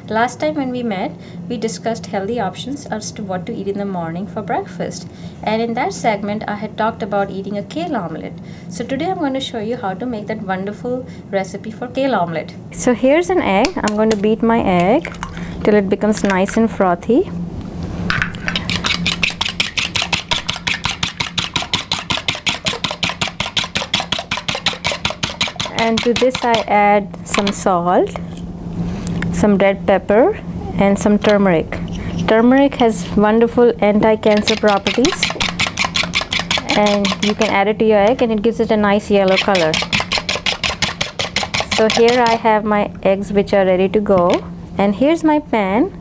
Last time when we met, we discussed healthy options as to what to eat in the morning for breakfast. And in that segment, I had talked about eating a kale omelet. So today I'm going to show you how to make that wonderful recipe for kale omelet. So here's an egg. I'm going to beat my egg till it becomes nice and frothy. And to this I add some salt, some red pepper, and some turmeric. Turmeric has wonderful anti-cancer properties, and you can add it to your egg and it gives it a nice yellow color. So here I have my eggs which are ready to go, and here's my pan.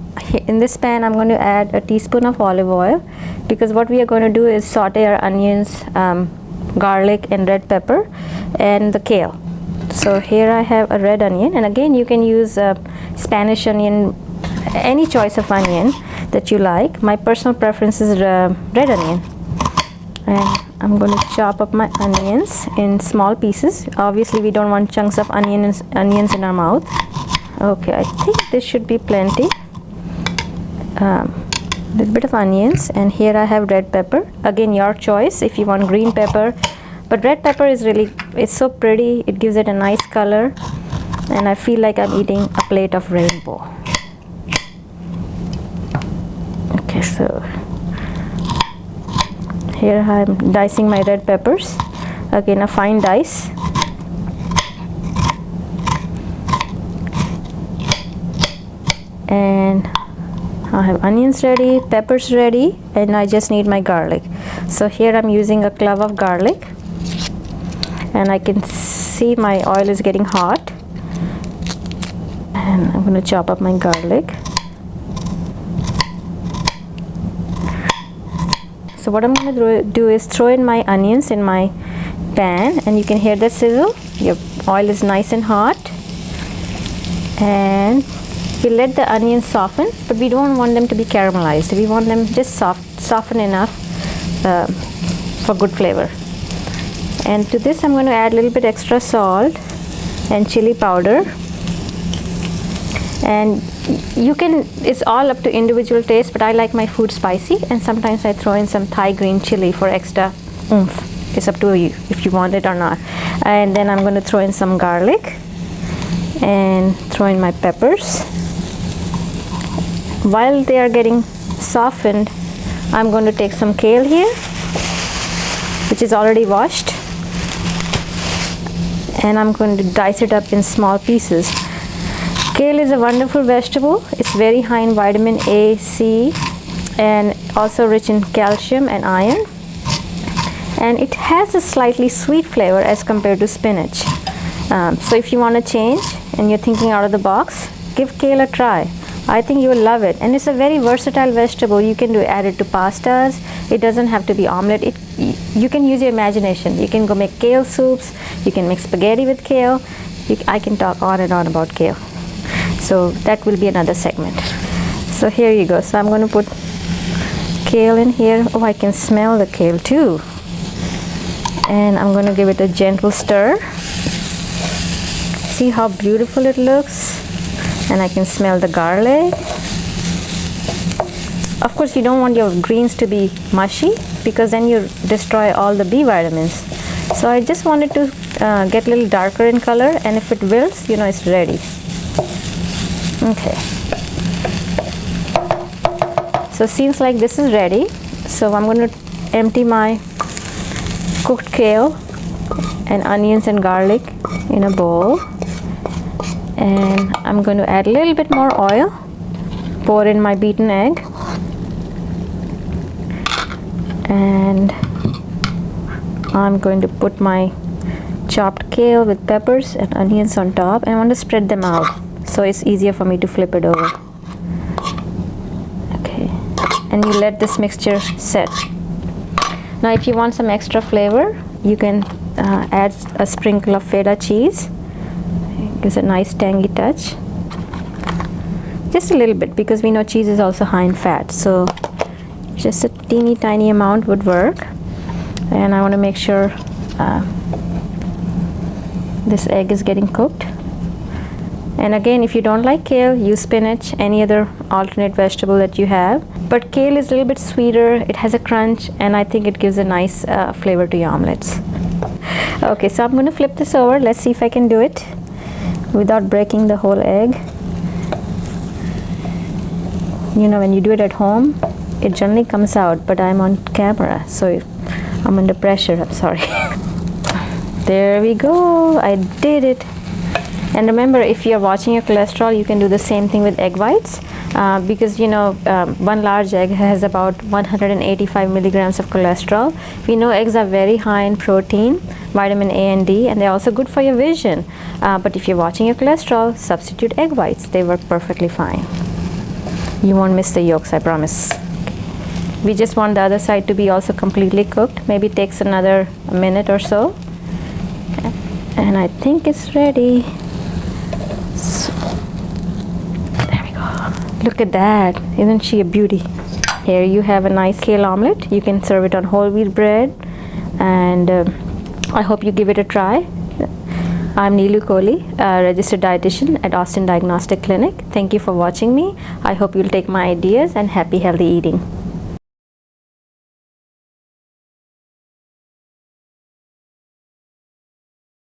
In this pan I'm going to add a teaspoon of olive oil, because what we are going to do is saute our onions, garlic and red pepper and the kale. So here I have a red onion, and again you can use Spanish onion, any choice of onion that you like. My personal preference is red onion. And I'm going to chop up my onions in small pieces. Obviously we don't want chunks of onions in our mouth. Okay, I think this should be plenty. Little bit of onions, and here I have red pepper. Again, your choice if you want green pepper. But red pepper is it's so pretty, it gives it a nice color, and I feel like I'm eating a plate of rainbow. Okay, so here I'm dicing my red peppers, again a fine dice. And I have onions ready, peppers ready, and I just need my garlic. So here I'm using a clove of garlic, and I can see my oil is getting hot, and I'm going to chop up my garlic. So what I'm going to do is throw in my onions in my pan, and you can hear the sizzle. Your oil is nice and hot, and we let the onions soften, but we don't want them to be caramelized. We want them just soften enough for good flavor. And to this I'm going to add a little bit extra salt and chili powder. And it's all up to individual taste, but I like my food spicy, and sometimes I throw in some Thai green chili for extra oomph. It's up to you if you want it or not. And then I'm going to throw in some garlic and throw in my peppers. While they are getting softened, I'm going to take some kale here, which is already washed, and I'm going to dice it up in small pieces. Kale is a wonderful vegetable. It's very high in vitamin A, C, and also rich in calcium and iron. And it has a slightly sweet flavor as compared to spinach. So if you want to change and you're thinking out of the box, give kale a try. I think you will love it, and it's a very versatile vegetable. You can add it to pastas. It doesn't have to be omelette. You can use your imagination. You can go make kale soups. You can make spaghetti with kale. I can talk on and on about kale. So that will be another segment. So here you go. So I'm going to put kale in here. Oh, I can smell the kale too. And I'm going to give it a gentle stir. See how beautiful it looks. And I can smell the garlic. Of course, you don't want your greens to be mushy, because then you destroy all the B vitamins. So I just wanted to get a little darker in color, and if it wilts, you know it's ready. Okay. So seems like this is ready. So I'm going to empty my cooked kale and onions and garlic in a bowl. And I'm going to add a little bit more oil, pour in my beaten egg, and I'm going to put my chopped kale with peppers and onions on top, and I want to spread them out so it's easier for me to flip it over. Okay, and you let this mixture set. Now if you want some extra flavor, you can add a sprinkle of feta cheese. Gives a nice tangy touch. Just a little bit, because we know cheese is also high in fat, so just a teeny tiny amount would work. And I want to make sure this egg is getting cooked. And again, if you don't like kale, use spinach, any other alternate vegetable that you have. But kale is a little bit sweeter, it has a crunch, and I think it gives a nice flavor to your omelets. Okay, so I'm going to flip this over. Let's see if I can do it without breaking the whole egg. You know, when you do it at home, it generally comes out, but I'm on camera, so I'm under pressure. I'm sorry. There we go. I did it. And remember, if you're watching your cholesterol, you can do the same thing with egg whites, because you know, one large egg has about 185 milligrams of cholesterol. We know eggs are very high in protein, vitamin A and D, and they're also good for your vision. But if you're watching your cholesterol, substitute egg whites. They work perfectly fine. You won't miss the yolks, I promise. We just want the other side to be also completely cooked. Maybe it takes another minute or so. And I think it's ready. So, there we go. Look at that. Isn't she a beauty? Here you have a nice kale omelet. You can serve it on whole wheat bread. And I hope you give it a try. I'm Neelu Kohli, a registered dietitian at Austin Diagnostic Clinic. Thank you for watching me. I hope you'll take my ideas, and happy healthy eating.